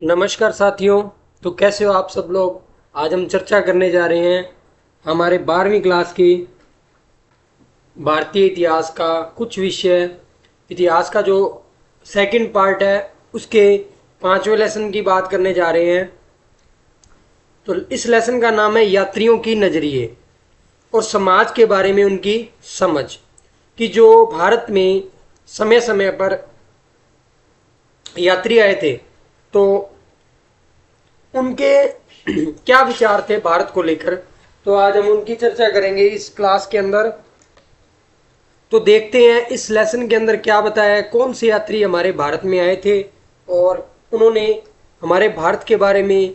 नमस्कार साथियों। तो कैसे हो आप सब लोग। आज हम चर्चा करने जा रहे हैं हमारे 12वीं क्लास की भारतीय इतिहास का कुछ विषय। इतिहास का जो सेकंड पार्ट है उसके 5वें लेसन की बात करने जा रहे हैं। तो इस लेसन का नाम है यात्रियों की नज़रिए और समाज के बारे में उनकी समझ। कि जो भारत में समय समय पर यात्री आए थे तो उनके क्या विचार थे भारत को लेकर। तो आज हम उनकी चर्चा करेंगे इस क्लास के अंदर। तो देखते हैं इस लेसन के अंदर क्या बताया है, कौन से यात्री हमारे भारत में आए थे और उन्होंने हमारे भारत के बारे में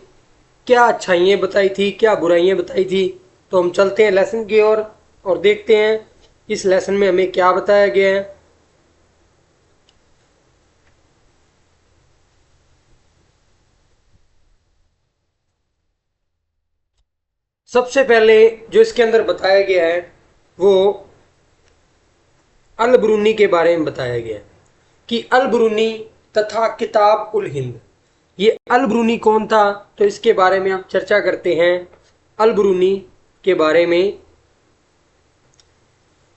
क्या अच्छाइयाँ बताई थी, क्या बुराइयाँ बताई थी। तो हम चलते हैं लेसन की ओर और देखते हैं इस लेसन में हमें क्या बताया गया है। सबसे पहले जो इसके अंदर बताया गया है वो अल ब्रूनी के बारे में बताया गया है कि अल ब्रूनी तथा किताब उल हिंद। ये अल ब्रूनी कौन था, तो इसके बारे में आप चर्चा करते हैं। अल ब्रूनी के बारे में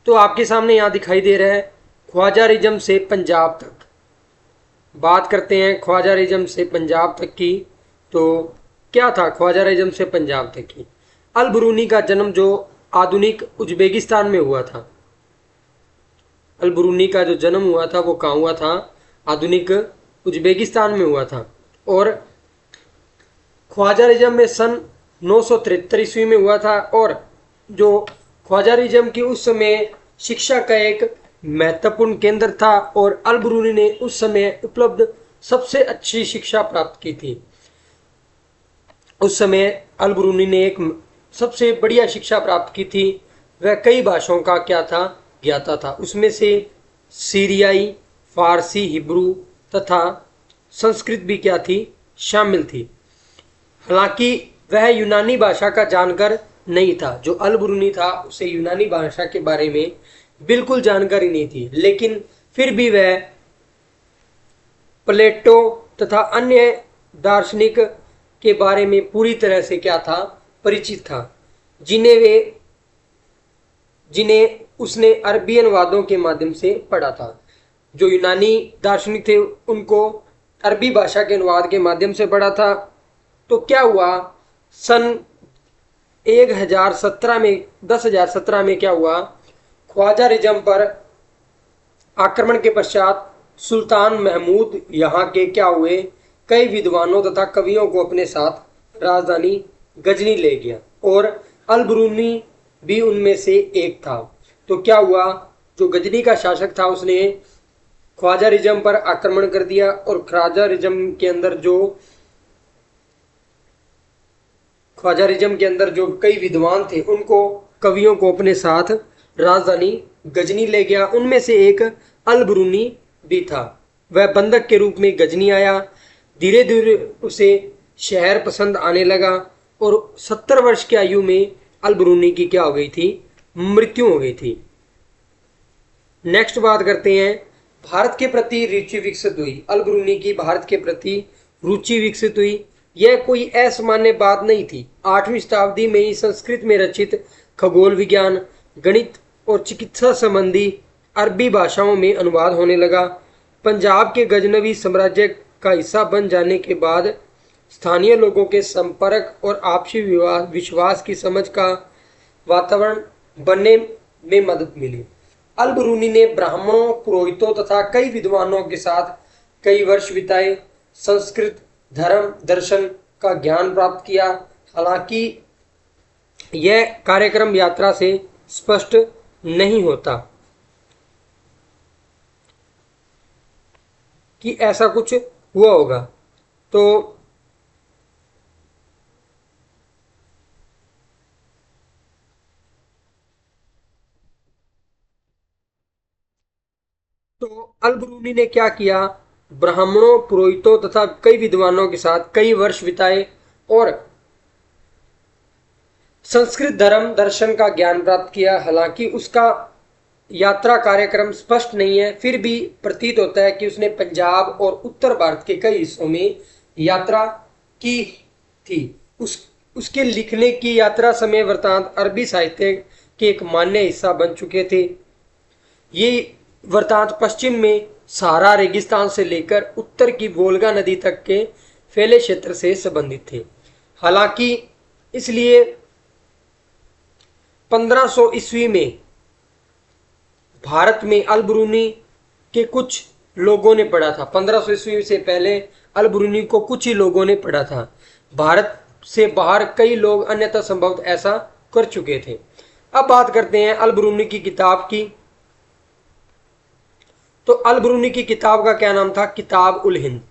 तो आपके सामने यहाँ दिखाई दे रहा है ख्वाजारिज्म से पंजाब तक। बात करते हैं ख्वाजारिज्म से पंजाब तक की। तो क्या था ख्वाजारिज्म से पंजाब तक की। अल ब्रूनी का जन्म जो आधुनिक उज्बेकिस्तान में हुआ था। अल ब्रूनी का जो जन्म हुआ था वो कहाँ हुआ था, आधुनिक उज्बेकिस्तान में हुआ था। और ख्वाजारिज्म में सन 973 ईस्वी में हुआ था। और जो ख्वाजारिज्म की उस समय शिक्षा का एक महत्वपूर्ण केंद्र था और अल ब्रूनी ने उस समय उपलब्ध सबसे अच्छी शिक्षा प्राप्त की थी। उस समय अल ब्रूनी ने एक सबसे बढ़िया शिक्षा प्राप्त की थी। वह कई भाषाओं का क्या था, ज्ञाता था। उसमें से सीरियाई, फारसी, हिब्रू तथा संस्कृत भी क्या थी, शामिल थी। हालांकि वह यूनानी भाषा का जानकार नहीं था। जो अल ब्रूनी था उसे यूनानी भाषा के बारे में बिल्कुल जानकारी नहीं थी, लेकिन फिर भी वह प्लेटो तथा अन्य दार्शनिक के बारे में पूरी तरह से क्या था, परिचित था। जिन्हें वे जिन्हें उसने अरबियन वादों के माध्यम से पढ़ा था। जो यूनानी दार्शनिक थे उनको अरबी भाषा के अनुवाद के माध्यम से पढ़ा था। तो क्या हुआ, सन 1017 में 10,017 में क्या हुआ, ख्वाजारिज्म पर आक्रमण के पश्चात सुल्तान महमूद यहाँ के क्या हुए, कई विद्वानों तथा कवियों को अपने साथ राजधानी गजनी ले गया और अल ब्रूनी भी उनमें से एक था। तो क्या हुआ, जो गजनी का शासक था उसने ख्वाजारिज्म पर आक्रमण कर दिया और ख्वाजारिज्म के अंदर जो कई विद्वान थे उनको, कवियों को अपने साथ राजधानी गजनी ले गया। उनमें से एक अल ब्रूनी भी था। वह बंधक के रूप में गजनी आया। धीरे धीरे उसे शहर पसंद आने लगा और 70 वर्ष की आयु में अल ब्रूनी की क्या हो गई थी, मृत्यु हो गई थी। नेक्स्ट बात करते हैं भारत के प्रति रुचि विकसित हुई। अल ब्रूनी की भारत के प्रति रुचि विकसित हुई। यह कोई असामान्य बात नहीं थी। 8वीं शताब्दी में ही संस्कृत में रचित खगोल विज्ञान, गणित और चिकित्सा संबंधी अरबी भाषाओं में अनुवाद होने लगा। पंजाब के गजनवी साम्राज्य का हिस्सा बन जाने के बाद स्थानीय लोगों के संपर्क और आपसी विश्वास की समझ का वातावरण बनने में मदद मिली। अल ब्रूनी ने ब्राह्मणों, पुरोहितों तथा कई विद्वानों के साथ कई वर्ष बिताए। संस्कृत, धर्म, दर्शन का ज्ञान प्राप्त किया। हालांकि यह कार्यक्रम यात्रा से स्पष्ट नहीं होता कि ऐसा कुछ हुआ होगा। तो तो अल ब्रूनी ने क्या किया, ब्राह्मणों, पुरोहितों तथा कई विद्वानों के साथ कई वर्ष बिताए और संस्कृत, धर्म, दर्शन का ज्ञान प्राप्त किया। हालांकि उसका यात्रा कार्यक्रम स्पष्ट नहीं है, फिर भी प्रतीत होता है कि उसने पंजाब और उत्तर भारत के कई हिस्सों में यात्रा की थी। उसके लिखने की यात्रा समय वृत्तांत अरबी साहित्य के एक मान्य हिस्सा बन चुके थे। ये वृत्तांत पश्चिम में सहारा रेगिस्तान से लेकर उत्तर की वोल्गा नदी तक के फैले क्षेत्र से संबंधित थे। हालांकि इसलिए 1500 ईस्वी में भारत में अल ब्रूनी के कुछ लोगों ने पढ़ा था। 1500 ईस्वी से पहले अल ब्रूनी को कुछ ही लोगों ने पढ़ा था। भारत से बाहर कई लोग अन्यथा संभवतः ऐसा कर चुके थे। अब बात करते हैं अल ब्रूनी की किताब की। तो अल ब्रूनी की किताब का क्या नाम था? किताब उल हिंद।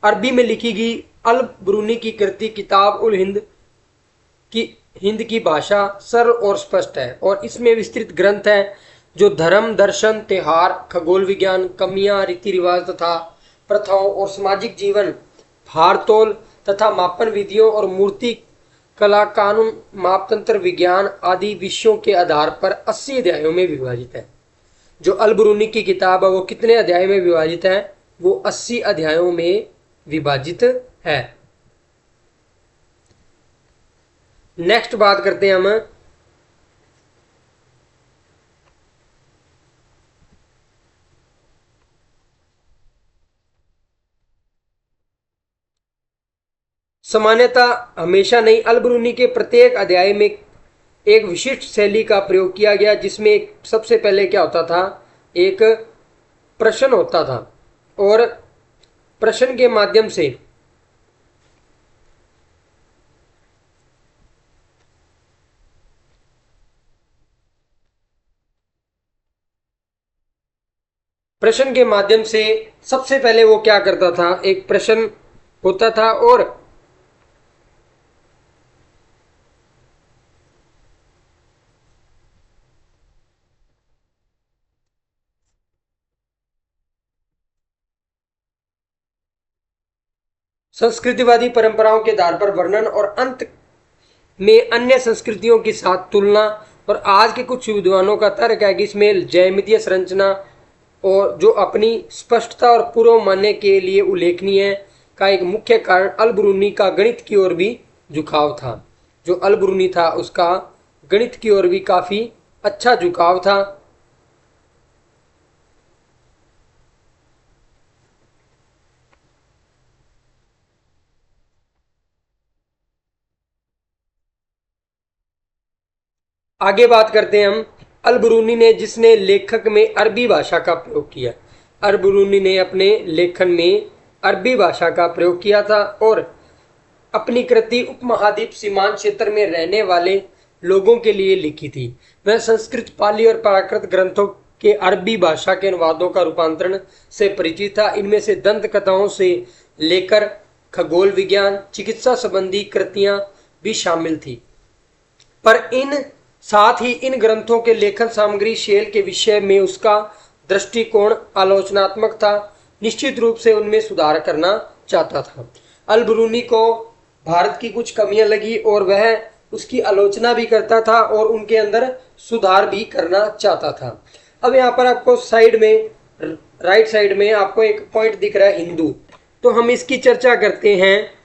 अरबी में लिखी गई अल ब्रूनी की कृति किताब उल हिंद की भाषा सरल और स्पष्ट है और इसमें विस्तृत ग्रंथ है जो धर्म, दर्शन, त्योहार, खगोल विज्ञान, कमियां, रीति रिवाज तथा प्रथाओं और सामाजिक जीवन, भारतोल तथा मापन विधियों और मूर्ति कला, कानून, मापतंत्र विज्ञान आदि विषयों के आधार पर 80 अध्यायों में विभाजित है। जो अल ब्रूनी की किताब है वो कितने अध्याय में विभाजित है? वो 80 अध्यायों में विभाजित है। नेक्स्ट बात करते हैं हम सामान्यतः हमेशा नहीं, अल ब्रूनी के प्रत्येक अध्याय में एक विशिष्ट शैली का प्रयोग किया गया जिसमें एक सबसे पहले क्या होता था? एक प्रश्न होता था और प्रश्न के माध्यम से सबसे पहले वो क्या करता था? एक प्रश्न होता था और संस्कृतिवादी परंपराओं के आधार पर वर्णन और अंत में अन्य संस्कृतियों के साथ तुलना। और आज के कुछ विद्वानों का तर्क है कि इसमें ज्यामितीय संरचना और जो अपनी स्पष्टता और पूर्व मानने के लिए उल्लेखनीय है का एक मुख्य कारण अल ब्रूनी का गणित की ओर भी झुकाव था। जो अल ब्रूनी था उसका गणित की ओर भी काफी अच्छा झुकाव था। आगे बात करते हैं हम अल ब्रूनी ने जिसने लेखक में अरबी भाषा का प्रयोग किया। अल ब्रूनी ने अपने लेखन में अरबी भाषा का प्रयोग किया था और अपनी कृति उपमहाद्वीप सीमांत क्षेत्र में रहने वाले लोगों के लिए लिखी थी। वह संस्कृत, पाली और प्राकृत ग्रंथों के अरबी भाषा के अनुवादों का रूपांतरण से परिचित था। इनमें से दंत कथाओं से लेकर खगोल विज्ञान, चिकित्सा संबंधी कृतियां भी शामिल थी। पर साथ ही इन ग्रंथों के लेखन सामग्री शैल के विषय में उसका दृष्टिकोण आलोचनात्मक था। निश्चित रूप से उनमें सुधार करना चाहता था। अल ब्रूनी को भारत की कुछ कमियां लगी और वह उसकी आलोचना भी करता था और उनके अंदर सुधार भी करना चाहता था। अब यहाँ पर आपको साइड में, राइट साइड में आपको एक पॉइंट दिख रहा है हिंदू, तो हम इसकी चर्चा करते हैं।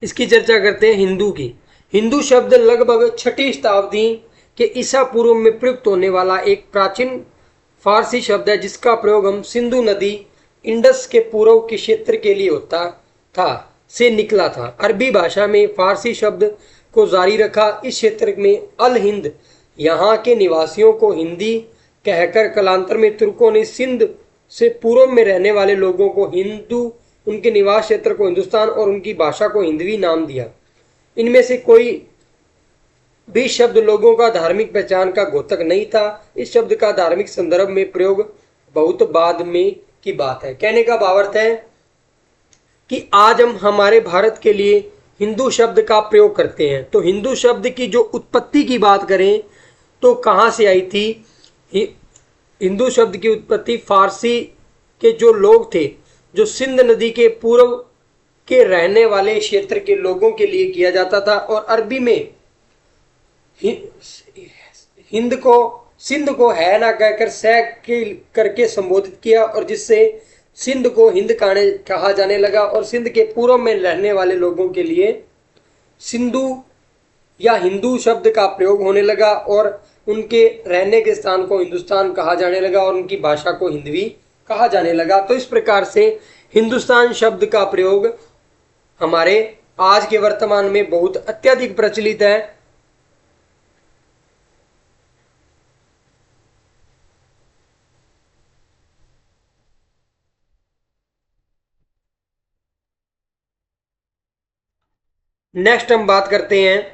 इसकी चर्चा करते हैं हिंदू की। हिंदू शब्द लगभग 6वीं शताब्दी के ईसा पूर्व में प्रयुक्त होने वाला एक प्राचीन फारसी शब्द है जिसका प्रयोग हम सिंधु नदी इंडस के पूर्व के क्षेत्र के लिए होता था से निकला था। अरबी भाषा में फारसी शब्द को जारी रखा। इस क्षेत्र में अल हिंद यहाँ के निवासियों को हिंदी कहकर कालांतर में तुर्कों ने सिंध से पूर्व में रहने वाले लोगों को हिंदू, उनके निवास क्षेत्र को हिंदुस्तान और उनकी भाषा को हिंदवी नाम दिया। इनमें से कोई भी शब्द लोगों का धार्मिक पहचान का घोतक नहीं था। इस शब्द का धार्मिक संदर्भ में प्रयोग बहुत बाद में की बात है। कहने का भावार्थ है कि आज हम हमारे भारत के लिए हिंदू शब्द का प्रयोग करते हैं। तो हिंदू शब्द की जो उत्पत्ति की बात करें तो कहाँ से आई थी? हिंदू शब्द की उत्पत्ति फारसी के जो लोग थे जो सिंध नदी के पूर्व के रहने वाले क्षेत्र के लोगों के लिए किया जाता था, और अरबी में हिंद को सिंध को है ना कहकर सह के करके संबोधित किया, और जिससे सिंध को हिंद कहा जाने लगा, और सिंध के पूर्व में रहने वाले लोगों के लिए सिंधु या हिंदू शब्द का प्रयोग होने लगा, और उनके रहने के स्थान को हिंदुस्तान कहा जाने लगा, और उनकी भाषा को हिंदवी कहा जाने लगा। तो इस प्रकार से हिंदुस्तान शब्द का प्रयोग हमारे आज के वर्तमान में बहुत अत्यधिक प्रचलित है। नेक्स्ट हम बात करते हैं,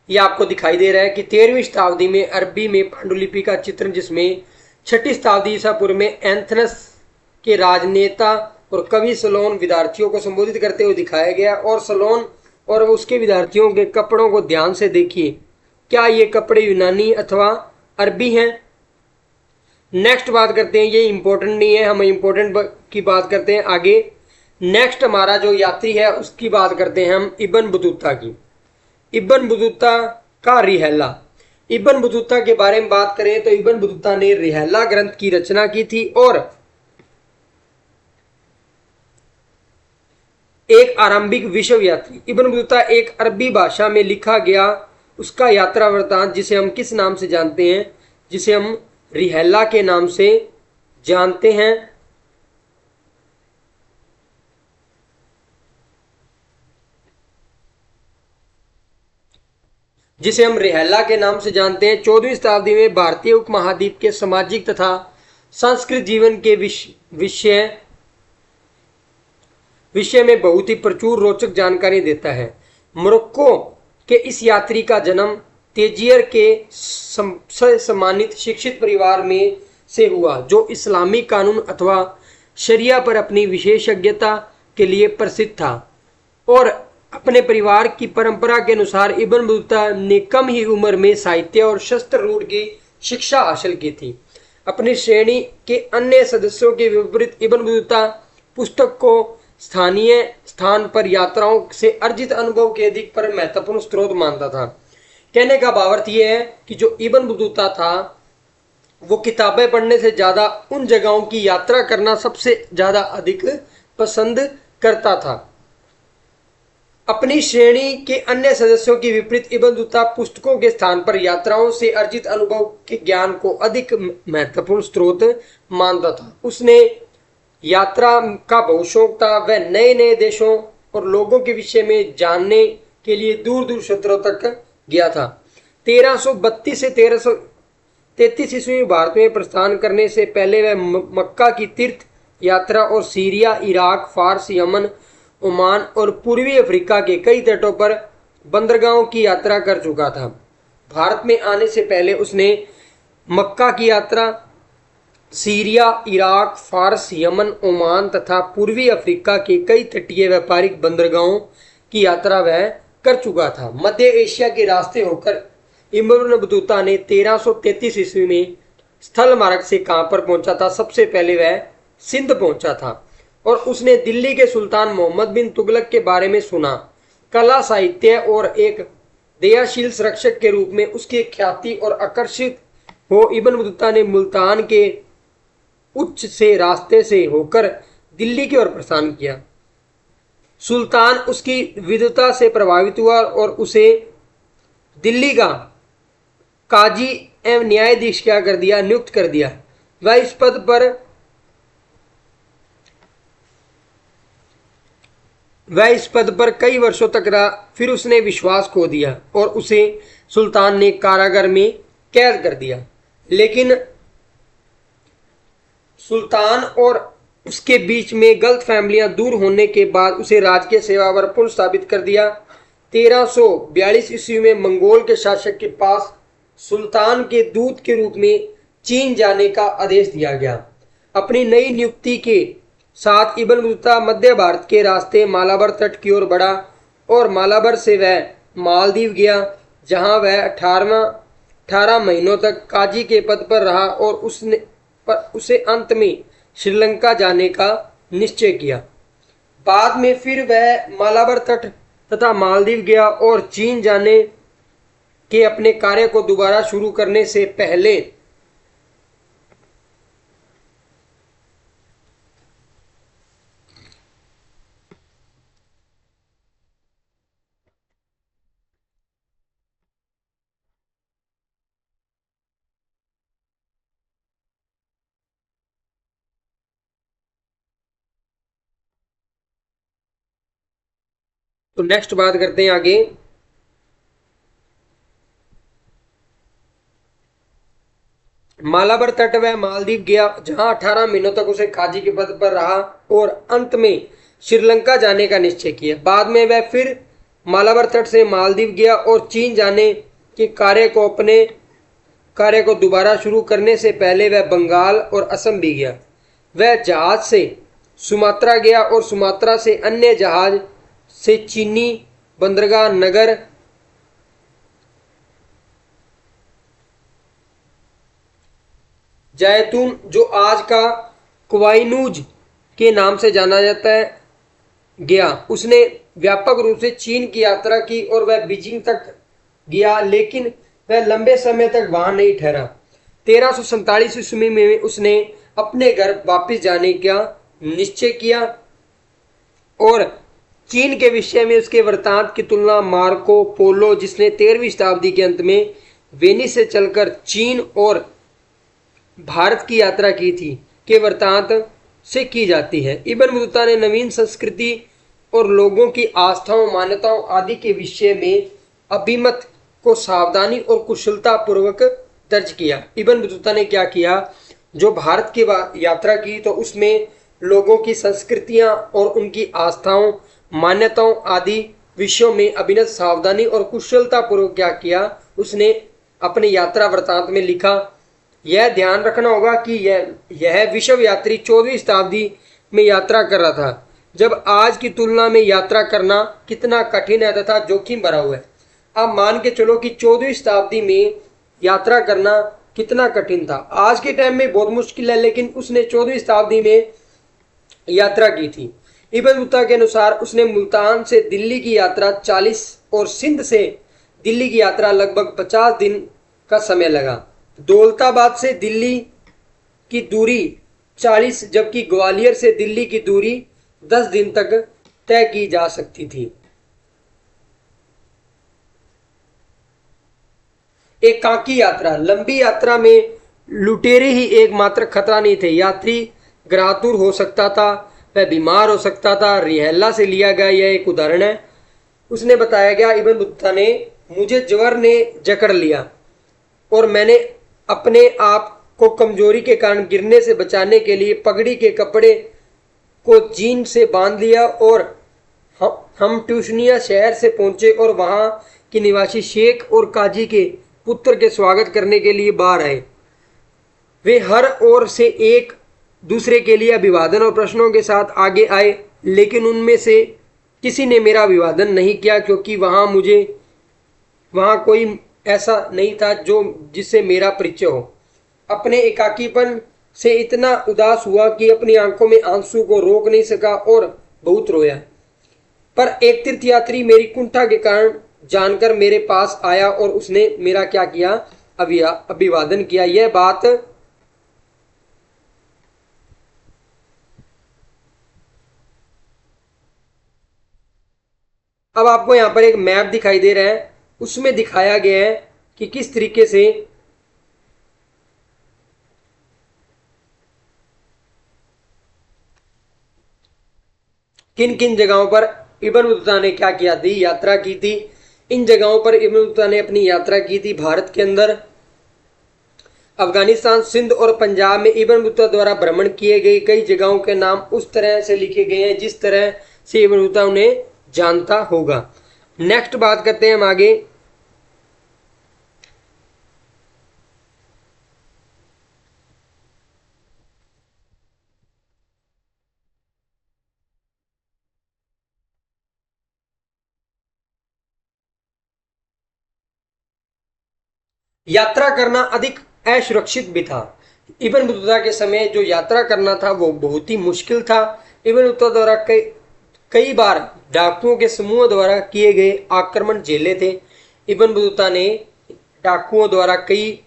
ये आपको दिखाई दे रहा है कि 13वीं शताब्दी में अरबी में पांडुलिपि का चित्रण, जिसमें 6ठी शताब्दी ईसा पूर्व में एंथनस के राजनेता और कवि सलोन विद्यार्थियों को संबोधित करते हुए दिखाया गया। और सलोन और उसके विद्यार्थियों के कपड़ों को ध्यान से देखिए, क्या ये कपड़े यूनानी अथवा अरबी हैं। नेक्स्ट बात करते हैं, ये इंपॉर्टेंट नहीं है, हम इंपॉर्टेंट की बात करते हैं आगे। नेक्स्ट हमारा जो यात्री है उसकी बात करते हैं हम इब्न बतूता की। इब्न बतूता का रिहला। इब्न बतूता के बारे में बात करें तो इब्न बतूता ने रिहला ग्रंथ की रचना की थी, और एक आरंभिक विश्व यात्री। इब्न बतूता एक अरबी भाषा में लिखा गया उसका यात्रा वृतांत, जिसे हम किस नाम से जानते हैं, जिसे हम रिहला के नाम से जानते हैं। जिसे हम रिहला के नाम से जानते हैं। 14वीं शताब्दी में भारतीय उपमहाद्वीप के सामाजिक तथा सांस्कृतिक जीवन के विषय में बहुत ही प्रचुर रोचक जानकारी देता है। मोरक्को के इस यात्री का जन्म तेजियर के सम्मानित शिक्षित परिवार में से हुआ, जो इस्लामी कानून अथवा शरिया पर अपनी विशेषज्ञता के लिए प्रसिद्ध था, और अपने परिवार की परंपरा के अनुसार इब्न बतूता ने कम ही उम्र में साहित्य और शस्त्र रूढ़ की शिक्षा हासिल की थी। अपनी श्रेणी के अन्य सदस्यों के विपरीत इब्न बतूता पुस्तक को स्थानीय स्थान पर यात्राओं से अर्जित अनुभव के अधिक पर महत्वपूर्ण स्रोत मानता था। कहने का भावार्थ यह है कि जो इब्न बतूता था वो किताबें पढ़ने से ज्यादा उन जगहों की यात्रा करना सबसे ज्यादा अधिक पसंद करता था। अपनी श्रेणी के अन्य सदस्यों के विपरीत इब्न बतूता पुस्तकों के स्थान पर यात्राओं से अर्जित अनुभव के ज्ञान को अधिक महत्वपूर्ण स्रोत मानता था। उसने यात्रा का बहुत शौक था। वह नए नए देशों और लोगों के विषय में जानने के लिए दूर दूर क्षेत्रों तक गया था। 1332 से 1333 ईस्वी में भारत में प्रस्थान करने से पहले वह मक्का की तीर्थ यात्रा और सीरिया, इराक, फारस, यमन, ओमान और पूर्वी अफ्रीका के कई तटों पर बंदरगाहों की यात्रा कर चुका था। भारत में आने से पहले उसने मक्का की यात्रा, सीरिया, इराक, फारस, यमन, ओमान तथा पूर्वी अफ्रीका के कई तटीय व्यापारिक बंदरगाहों की यात्रा वह कर चुका था। मध्य एशिया के रास्ते होकर इब्न बतूता ने 1333 ईस्वी में स्थल मार्ग से कहां पर पहुंचा था? सबसे पहले वह सिंध पहुंचा था, और उसने दिल्ली के सुल्तान मोहम्मद बिन तुगलक के बारे में सुना। कला, साहित्य और एक दयाशील संरक्षक के रूप में उसकी ख्याति और आकर्षित हो इब्न बतूता ने मुल्तान के उच्च से रास्ते से होकर दिल्ली की ओर प्रस्थान किया। सुल्तान उसकी विद्वता से प्रभावित हुआ और उसे दिल्ली का काजी एवं न्यायाधीश क्या कर दिया, नियुक्त कर दिया। वह इस पद पर कई वर्षों तक रहा। फिर उसने विश्वास खो दिया और उसे सुल्तान ने कारागार में कैद कर दिया। लेकिन सुल्तान और उसके बीच में गलत फैमिलियां दूर होने के बाद उसे राजकीय सेवा पर पुनः स्थापित कर दिया। 1342 ईस्वी में मंगोल के शासक के पास सुल्तान के दूत के रूप में चीन जाने का आदेश दिया गया। अपनी नई नियुक्ति के साथ इब्न बतूता मध्य भारत के रास्ते मालाबार तट की ओर बढ़ा और मालाबार से वह मालदीव गया, जहां वह 18 महीनों तक काजी के पद पर रहा और उसे अंत में श्रीलंका जाने का निश्चय किया। बाद में फिर वह मालाबार तट तथा मालदीव गया और चीन जाने के अपने कार्य को दोबारा शुरू करने से पहले तो नेक्स्ट बात करते हैं आगे। मालाबार तट व मालदीव गया, जहां 18 महीनों तक उसे काजी के पद पर रहा और अंत में श्रीलंका जाने का निश्चय किया। बाद में वह फिर मालाबार तट से मालदीव गया और चीन जाने के कार्य को दोबारा शुरू करने से पहले वह बंगाल और असम भी गया। वह जहाज से सुमात्रा गया और सुमात्रा से अन्य जहाज से चीनी बंदरगाह नगर जैतून, जो आज का क्वाइनूज के नाम से जाना जाता है, गया। उसने व्यापक रूप से चीन की यात्रा की और वह बीजिंग तक गया, लेकिन वह लंबे समय तक वहां नहीं ठहरा। 1347 ईस्वी में उसने अपने घर वापस जाने का निश्चय किया और चीन के विषय में उसके वृत्तांत की तुलना मार्को पोलो, जिसने 13वीं शताब्दी के अंत में वेनिस से चलकर चीन और भारत की यात्रा की थी, के वृत्तांत से की जाती है। इब्न बतूता ने नवीन संस्कृति और लोगों की आस्थाओं, मान्यताओं आदि के विषय में अभिमत को सावधानी और कुशलता पूर्वक दर्ज किया। इब्न बतूता ने क्या किया, जो भारत की यात्रा की तो उसमें लोगों की संस्कृतियां और उनकी आस्थाओं, मान्यताओं आदि विषयों में अभिनत सावधानी और कुशलता पूर्वक क्या किया, उसने अपने यात्रा वृत्तांत में लिखा। यह ध्यान रखना होगा कि यह विश्व यात्री 14वीं शताब्दी में यात्रा कर रहा था, जब आज की तुलना में यात्रा करना कितना कठिन है तथा जोखिम भरा हुआ है। आप मान के चलो कि 14वीं शताब्दी में यात्रा करना कितना कठिन था। आज के टाइम में बहुत मुश्किल है, लेकिन उसने 14वीं शताब्दी में यात्रा की थी। इब्न बतूता के अनुसार उसने मुल्तान से दिल्ली की यात्रा 40 और सिंध से दिल्ली की यात्रा लगभग 50 दिन का समय लगा। दौलताबाद से दिल्ली की दूरी 40, जबकि ग्वालियर से दिल्ली की दूरी 10 दिन तक तय की जा सकती थी। एकाकी यात्रा, लंबी यात्रा में लुटेरे ही एकमात्र खतरा नहीं थे। यात्री ग्रातुर हो सकता था, वह बीमार हो सकता था। रिहला से लिया गया यह एक उदाहरण है। उसने बताया गया, इब्न बतूता ने, मुझे ज्वर ने जकड़ लिया और मैंने अपने आप को कमजोरी के कारण गिरने से बचाने के लिए पगड़ी के कपड़े को जीन से बांध लिया और हम ट्यूशनिया शहर से पहुंचे और वहां के निवासी शेख और काजी के पुत्र के स्वागत करने के लिए बाहर आए। वे हर ओर से एक दूसरे के लिए अभिवादन और प्रश्नों के साथ आगे आए, लेकिन उनमें से किसी ने मेरा अभिवादन नहीं किया, क्योंकि वहां कोई ऐसा नहीं था जो जिससे मेरा परिचय हो। अपने एकाकीपन से इतना उदास हुआ कि अपनी आंखों में आंसू को रोक नहीं सका और बहुत रोया। पर एक तीर्थयात्री मेरी कुंठा के कारण जानकर मेरे पास आया और उसने मेरा क्या किया, अभिवादन किया। यह बात अब आपको यहां पर एक मैप दिखाई दे रहा है, उसमें दिखाया गया है कि किस तरीके से किन किन जगहों पर इब्न बतूता ने क्या किया थी, यात्रा की थी। इन जगहों पर इब्न बतूता ने अपनी यात्रा की थी। भारत के अंदर अफगानिस्तान, सिंध और पंजाब में इब्न बतूता द्वारा भ्रमण किए गए कई जगहों के नाम उस तरह से लिखे गए हैं जिस तरह से इब्न बतूता उन्हें जानता होगा। नेक्स्ट बात करते हैं हम आगे। यात्रा करना अधिक असुरक्षित भी था। इब्न बतूता के समय जो यात्रा करना था वो बहुत ही मुश्किल था। इब्न बतूता द्वारा कई बार डाकुओं के समूह द्वारा किए गए आक्रमण झेले थे। इब्न बतूता ने डाकुओं द्वारा कई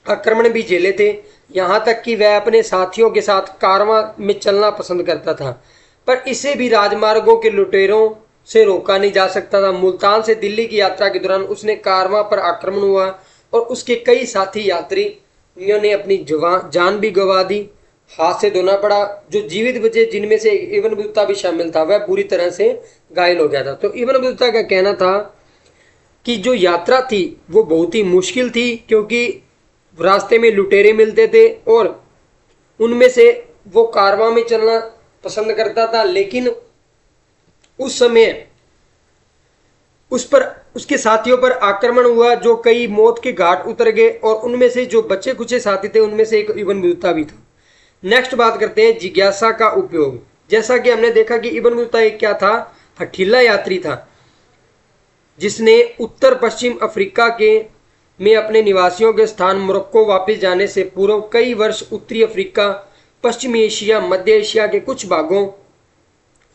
आक्रमण भी झेले थे, यहाँ तक कि वह अपने साथियों के साथ कारवां में चलना पसंद करता था, पर इसे भी राजमार्गों के लुटेरों से रोका नहीं जा सकता था। मुल्तान से दिल्ली की यात्रा के दौरान उसने कारवां पर आक्रमण हुआ और उसके कई साथी यात्रियों ने अपनी जान भी गंवा दी, हाथ से धोना पड़ा। जो जीवित बचे, जिनमें से इब्न बतूता भी शामिल था, वह बुरी तरह से घायल हो गया था। तो इब्न बतूता का कहना था कि जो यात्रा थी वो बहुत ही मुश्किल थी, क्योंकि रास्ते में लुटेरे मिलते थे और उनमें से वो कारवां में चलना पसंद करता था, लेकिन उस समय उस पर उसके साथियों पर आक्रमण हुआ, जो कई मौत के घाट उतर गए और उनमें से जो बचे कुचे साथी थे उनमें से एक इब्न बतूता भी था। नेक्स्ट बात करते हैं जिज्ञासा का उपयोग। जैसा कि हमने देखा कि इब्न बतूता एक क्या था, हठीला यात्री था, जिसने उत्तर पश्चिम अफ्रीका के में अपने निवासियों के स्थान मोरक्को वापस जाने से पूर्व कई वर्ष उत्तरी अफ्रीका, पश्चिमी एशिया, मध्य एशिया के कुछ भागों,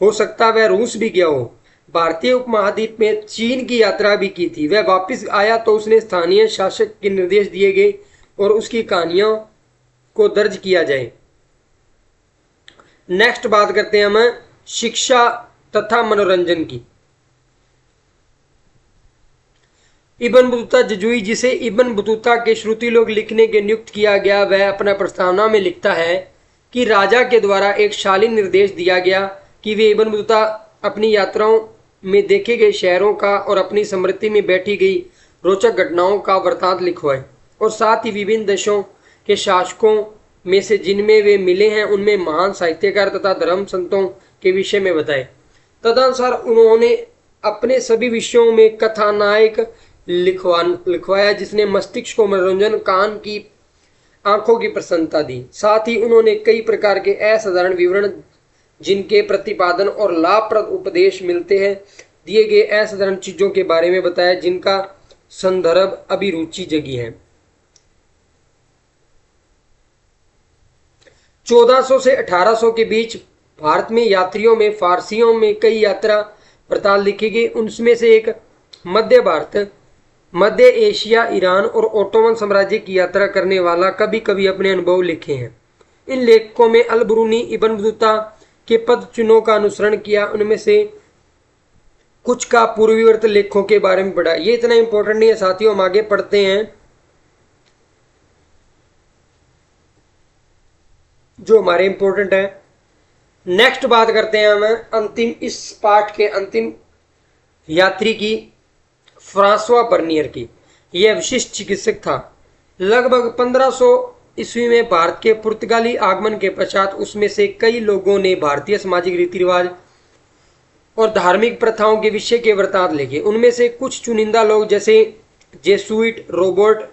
हो सकता वह रूस भी गया हो, भारतीय उपमहाद्वीप में चीन की यात्रा भी की थी। वह वापस आया तो उसने स्थानीय शासक के निर्देश दिए गए और उसकी कहानियों को दर्ज किया जाए। नेक्स्ट बात करते हैं हम शिक्षा तथा मनोरंजन की। इब्न बतूता जजुई, जिसे इब्न बतूता के श्रुति लोग लिखने के नियुक्त किया गया, वह अपना प्रस्तावना में लिखता है कि राजा के द्वारा एक शालीन निर्देश दिया गया कि वे इब्न बतूता अपनी यात्राओं में देखे गए शहरों का और अपनी स्मृति में बैठी गई रोचक घटनाओं का वृतांत लिखवाए और साथ ही विभिन्न देशों के शासकों में से जिनमें वे मिले हैं उनमें महान साहित्यकार तथा धर्म संतों के विषय में बताए। तदनुसार उन्होंने अपने सभी विषयों में कथानायक लिखवाया, जिसने मस्तिष्क को मनोरंजन, कान की आंखों की प्रसन्नता दी। साथ ही उन्होंने कई प्रकार के असाधारण विवरण, जिनके प्रतिपादन और लाभप्रद उपदेश मिलते हैं, दिए गए असाधारण चीजों के बारे में बताया, जिनका संदर्भ अभिरुचि जगी है। 1400 से 1800 के बीच भारत में यात्रियों में फारसियों में कई यात्रा वृतांत लिखे गए। उनमें से एक मध्य भारत, मध्य एशिया, ईरान और ओटोमन साम्राज्य की यात्रा करने वाला कभी कभी अपने अनुभव लिखे हैं। इन लेखकों में अल-बरूनी इब्न बतूता के पद चिन्हों का अनुसरण किया। उनमें से कुछ का पूर्ववर्त लेखों के बारे में पढ़ा। ये इतना इंपॉर्टेंट नहीं है साथियों, हम आगे पढ़ते हैं जो हमारे इंपॉर्टेंट है। नेक्स्ट बात करते हैं हम अंतिम, इस पाठ के अंतिम यात्री की, फ्रांसवा बर्नियर की। यह विशिष्ट चिकित्सक था। लगभग 1500 ईस्वी में भारत के पुर्तगाली आगमन के पश्चात उसमें से कई लोगों ने भारतीय सामाजिक रीति रिवाज और धार्मिक प्रथाओं के विषय के वृतांत लिखे। उनमें से कुछ चुनिंदा लोग जैसे जेसुइट रॉबर्ट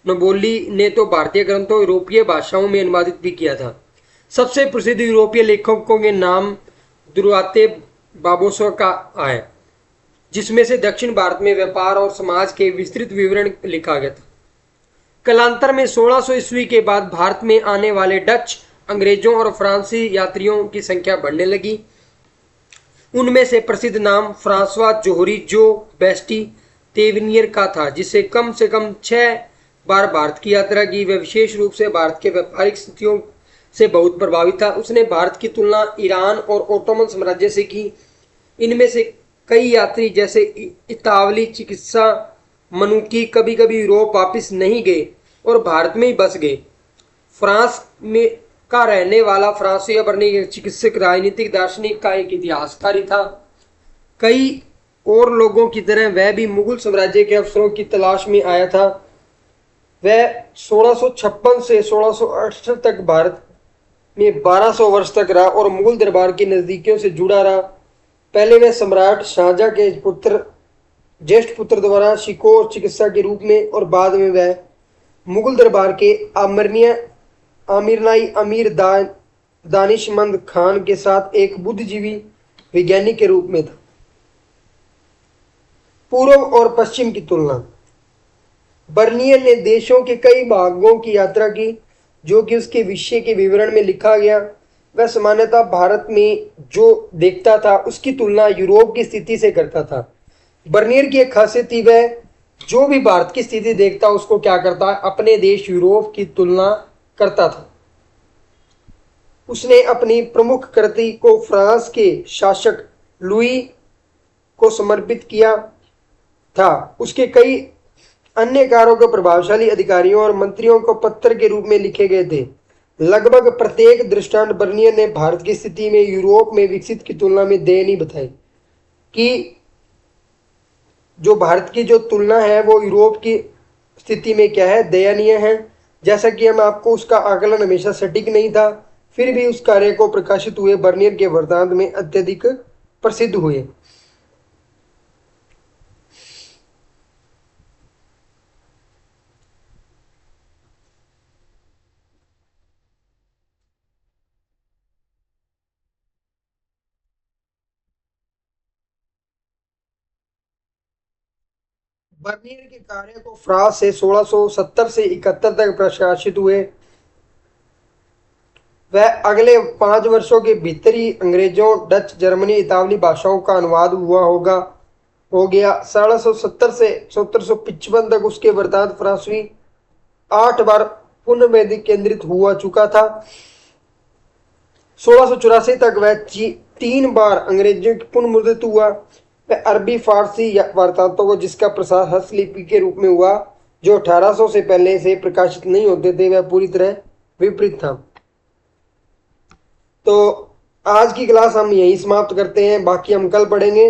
नोबोली ने तो भारतीय ग्रंथों यूरोपीय भाषाओं में अनुवादित भी किया था। सबसे प्रसिद्ध यूरोपीय लेखकों के नाम दुर्वाते बाबोसा का है, जिसमें से दक्षिण भारत में व्यापार और समाज के विस्तृत विवरण लिखा गया था। कालांतर में 1600 ईस्वी के बाद भारत में आने वाले डच, अंग्रेजों और फ्रांसीसी यात्रियों की संख्या बढ़ने लगी। उनमें से प्रसिद्ध नाम फ्रांसवा जोहरी जो बेस्टी तेवनियर का था, जिससे कम से कम 6 बार भारत की यात्रा की। वह विशेष रूप से भारत के व्यापारिक स्थितियों से बहुत प्रभावित था। उसने भारत की तुलना ईरान और ओटोमन साम्राज्य से की। इनमें से कई यात्री जैसे इतावली चिकित्सा मनुकी कभी कभी यूरोप वापस नहीं गए और भारत में ही बस गए। फ्रांस में का रहने वाला फ्रांसीसी बर्नियर एक चिकित्सक, राजनीतिक दार्शनिक का एक इतिहासकार था। कई और लोगों की तरह वह भी मुगल साम्राज्य के अवसरों की तलाश में आया था। वह 1656 से 1668 तक भारत में 1200 वर्ष तक रहा और मुगल दरबार की नजदीकियों से जुड़ा रहा। पहले वह सम्राट शाहजहां के ज्येष्ठ पुत्र द्वारा शिकोर चिकित्सा के रूप में और बाद में वह मुगल दरबार के आमिरनाई अमीर दानिशमंद खान के साथ एक बुद्धिजीवी वैज्ञानिक के रूप में था। पूर्व और पश्चिम की तुलना। बर्नियर ने देशों के कई भागों की यात्रा की जो कि उसके विषय के विवरण में लिखा गया वह सामान्यतः भारत में जो देखता था उसकी तुलना यूरोप की स्थिति से करता था। बर्नियर की एक खासियत थी, वह जो भी भारत की स्थिति देखता उसको क्या करता, अपने देश यूरोप की तुलना करता था। उसने अपनी प्रमुख कृति को फ्रांस के शासक लुई को समर्पित किया था। उसके कई अन्य कार्यों को प्रभावशाली अधिकारियों और मंत्रियों को पत्र के रूप में लिखे गए थे। लगभग प्रत्येक दृष्टांत बर्नियर ने भारत की स्थिति में यूरोप में विकसित की तुलना में दयनीय बताई कि जो भारत की जो तुलना है वो यूरोप की स्थिति में क्या है, दयनीय है। जैसा कि हम आपको उसका आकलन हमेशा सटीक नहीं था, फिर भी उस कार्य को प्रकाशित हुए बर्नियर के वृत्तांत में अत्यधिक प्रसिद्ध हुए। बर्नियर के कार्य को फ्रांस से 1670 से 71 तक प्रकाशित हुए। वह अगले 5 वर्षों के भीतर ही अंग्रेजों, डच, जर्मनी, इतावली भाषाओं का अनुवाद हो गया। 1670 से 1755 तक उसके वृत्तांत फ्रांसीसी 8 बार पुनर्वैदिक केंद्रित हुआ चुका था। 1684 तक वह 3 बार अंग्रेजों की पुनर्मुद्रित हुआ। वह अरबी फारसी वार्तांतों को, जिसका प्रसार हस्तलिपि के रूप में हुआ, जो 1800 से पहले से प्रकाशित नहीं होते थे, वह पूरी तरह विपरीत था। तो आज की क्लास हम यही समाप्त करते हैं, बाकी हम कल पढ़ेंगे।